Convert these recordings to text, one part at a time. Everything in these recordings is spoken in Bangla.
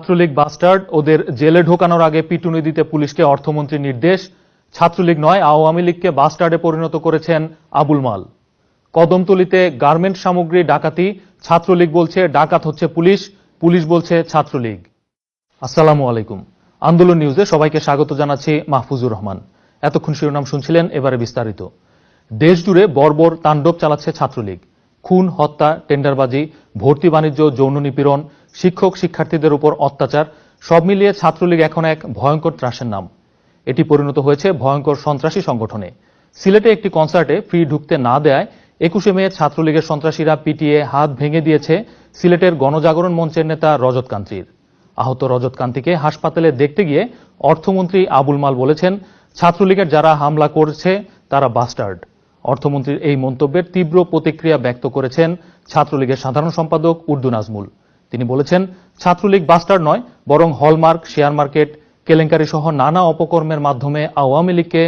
ছাত্রলীগ বাস্টার্ড, ওদের জেলে ঢোকানোর আগে পিটুনি দিতে পুলিশকে অর্থমন্ত্রীর নির্দেশ। ছাত্রলীগ নয়, আওয়ামী লীগকে বাস্টার্ডে পরিণত করেছেন আবুল মাল। কদমতলীতে গার্মেন্টস সামগ্রী ডাকাতি, ছাত্রলীগ বলছে ডাকাত হচ্ছে পুলিশ, পুলিশ বলছে ছাত্রলীগ। আসসালামু আলাইকুম, আন্দোলন নিউজে সবাইকে স্বাগত জানাচ্ছি। মাহফুজুর রহমান। এতক্ষণ শিরোনাম শুনছিলেন, এবারে বিস্তারিত। দেশ জুড়ে বর্বর তাণ্ডব চালাচ্ছে ছাত্রলীগ। খুন, হত্যা, টেন্ডারবাজি, ভর্তি বাণিজ্য, যৌন নিপীড়ন, শিক্ষক শিক্ষার্থীদের উপর অত্যাচার, সব মিলিয়ে ছাত্রলীগ এখন এক ভয়ঙ্কর ত্রাসের নাম। এটি পরিণত হয়েছে ভয়ঙ্কর সন্ত্রাসী সংগঠনে। সিলেটে একটি কনসার্টে ফ্রি ঢুকতে না দেয়ায় 21শে মে ছাত্রলীগের সন্ত্রাসীরা পিটিয়ে হাত ভেঙে দিয়েছে সিলেটের গণজাগরণ মঞ্চের নেতা রজত কান্তির। আহত রজত কান্তিকে হাসপাতালে দেখতে গিয়ে অর্থমন্ত্রী আবুল মাল বলেছেন, ছাত্রলীগের যারা হামলা করছে তারা বাস্টার্ড। অর্থমন্ত্রীর এই মন্তব্যের তীব্র প্রতিক্রিয়া ব্যক্ত করেছেন ছাত্রলীগের সাধারণ সম্পাদক উর্দু নাজমুল। তিনি বলেছেন, ছাত্রলীগ বাস্টার্ড নয়, বরং হলমার্ক, শেয়ার মার্কেট কেলেঙ্কারি সহ নানা অপকর্মের মাধ্যমে আওয়ামী লীগকে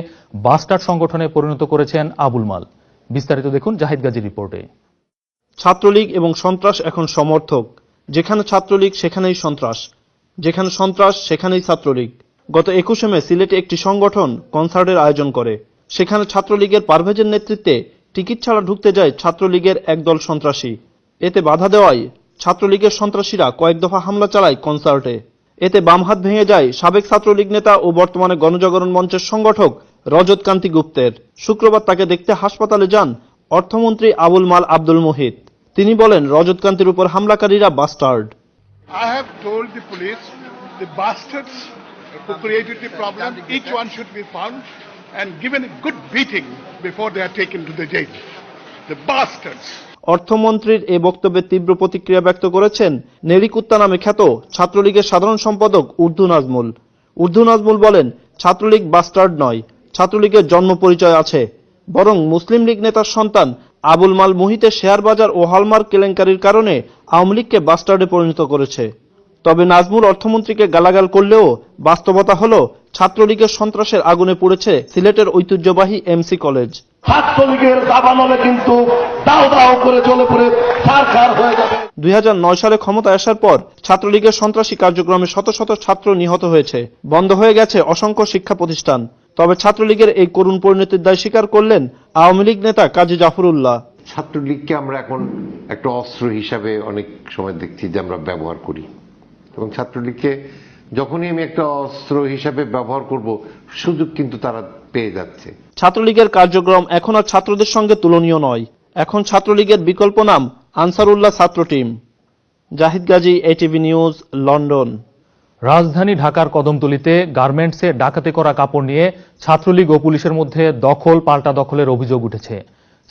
বাস্টার্ড সংগঠনে পরিণত করেছেন আবুল মাল। বিস্তারিত দেখুন জাহিদ গাজীর রিপোর্টে। ছাত্রলীগ এবং সন্ত্রাস এখন সমর্থক। যেখানে ছাত্রলীগ সেখানেই সন্ত্রাস, যেখানে সন্ত্রাস সেখানেই ছাত্রলীগ। গত 21শে মে সিলেটে একটি সংগঠন কনসার্টের আয়োজন করে। সেখানে ছাত্রলীগের পারভেজের নেতৃত্বে টিকিট ছাড়া ঢুকতে যায় ছাত্রলীগের একদল সন্ত্রাসী। এতে বাধা দেওয়ায় ছাত্রলীগের সন্ত্রাসীরা কয়েক দফা হামলা চালায় কনসার্টে। এতে বাম হাত ভেঙে যায় সাবেক ছাত্রলীগ নেতা ও বর্তমানে গণজাগরণ মঞ্চের সংগঠক রজত কান্তি গুপ্তের। শুক্রবার তাকে দেখতে হাসপাতালে যান অর্থমন্ত্রী আবুল মাল আব্দুল মুহিত। তিনি বলেন, রজত কান্তির উপর হামলাকারীরা bastard. I have told the police the bastards who created the problem, each one should be found and given a good beating before they are taken to the jail. The bastards. অর্থমন্ত্রীর এই বক্তব্যে তীব্র প্রতিক্রিয়া ব্যক্ত করেছেন নেড়িকুত্তা নামে খ্যাত ছাত্রলীগের সাধারণ সম্পাদক উর্দু নাজমুল। উর্দু নাজমুল বলেন, ছাত্রলীগ বাস্টার্ড নয়, ছাত্রলীগের জন্ম পরিচয় আছে, বরং মুসলিম লীগ নেতার সন্তান আবুল মাল মুহিতের শেয়ার বাজার ও হলমার্ক কেলেঙ্কারির কারণে আওয়ামী লীগকে বাস্টার্ডে পরিণত করেছে। তবে নাজমুল অর্থমন্ত্রীকে গালাগাল করলেও বাস্তবতা হলো ছাত্রলীগের সন্ত্রাসের আগুনে পুড়েছে সিলেটের ঐতিহ্যবাহী এমসি কলেজ। ছাত্রলীগের দাবানলে কিন্তু দাও দাও করে জ্বলে পড়ে ছারখার হয়ে যাবে। 2009 সালে ক্ষমতায় আসার পর ছাত্রলীগের সন্ত্রাসী কার্যক্রমে শত শত ছাত্র নিহত হয়েছে, বন্ধ হয়ে গেছে অসংখ্য শিক্ষা প্রতিষ্ঠান। তবে ছাত্রলীগের এই করুণ পরিণতির দায় স্বীকার করলেন আওয়ামী লীগ নেতা কাজী জাফরুল্লাহ। ছাত্রলীগকে আমরা এখন একটা অস্ত্র হিসাবে অনেক সময় দেখছি যে আমরা ব্যবহার করি, এবং ছাত্রলীগকে যখনই আমি একটা অস্ত্র হিসাবে ব্যবহার করব, সুযোগ কিন্তু তারা পেয়ে যাচ্ছে। ছাত্রলীগের কার্যক্রম এখন আর ছাত্রদের সঙ্গে তুলনীয় নয়। এখন ছাত্রলীগের বিকল্প নাম আনসারুল্লাহ ছাত্র team. Zahid Gazi, ATV news, London. রাজধানী ঢাকার কদমতলীতে গার্মেন্টসে ডাকাতি করা কাপড় নিয়ে ছাত্রলীগ ও পুলিশের মধ্যে দখল পাল্টা দখলের অভিযোগ উঠেছে।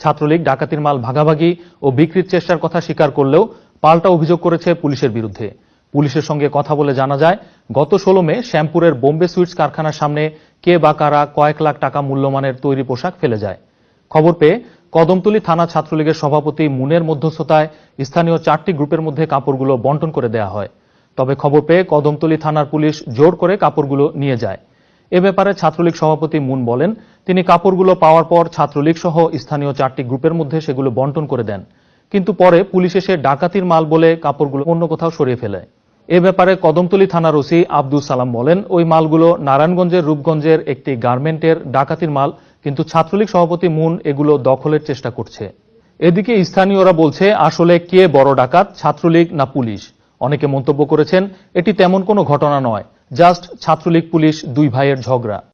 ছাত্রলীগ ডাকাতির মাল ভাগাভাগি ও বিক্রির চেষ্টার কথা স্বীকার করলেও পাল্টা অভিযোগ করেছে পুলিশের বিরুদ্ধে। পুলিশের সঙ্গে কথা বলে জানা যায়, গত 16 মে শ্যামপুরের বোম্বে সুইটস কারখানার সামনে কে বা কারা কয়েক লাখ টাকা মূল্যমানের তৈরি পোশাক ফেলে যায়। খবর পেয়ে কদমতলী থানা ছাত্রলীগের সভাপতি মুনের মধ্যস্থতায় স্থানীয় 4টি গ্রুপের মধ্যে কাপড়গুলো বন্টন করে দেয়া হয়। তবে খবর পেয়ে কদমতলী থানার পুলিশ জোর করে কাপড়গুলো নিয়ে যায়। এ ব্যাপারে ছাত্রলীগ সভাপতি মুন বলেন, তিনি কাপড়গুলো পাওয়ার পর ছাত্রলীগ সহ স্থানীয় 4টি গ্রুপের মধ্যে সেগুলো বন্টন করে দেন, কিন্তু পরে পুলিশ এসে ডাকাতির মাল বলে কাপড়গুলো অন্য কোথাও সরিয়ে ফেলে। এ ব্যাপারে কদমতলী থানার ওসি আব্দুল সালাম বলেন, ওই মালগুলো নারায়ণগঞ্জের রূপগঞ্জের একটি গার্মেন্টের ডাকাতির মাল, কিন্তু ছাত্রলীগ সভাপতি মুন এগুলো দখলের চেষ্টা করছে। এদিকে স্থানীয়রা বলছে, আসলে কে বড় ডাকাত, ছাত্রলীগ না পুলিশ? অনেকে মন্তব্য করেছেন, এটি তেমন কোনো ঘটনা নয়, জাস্ট ছাত্রলীগ পুলিশ দুই ভাইয়ের ঝগড়া।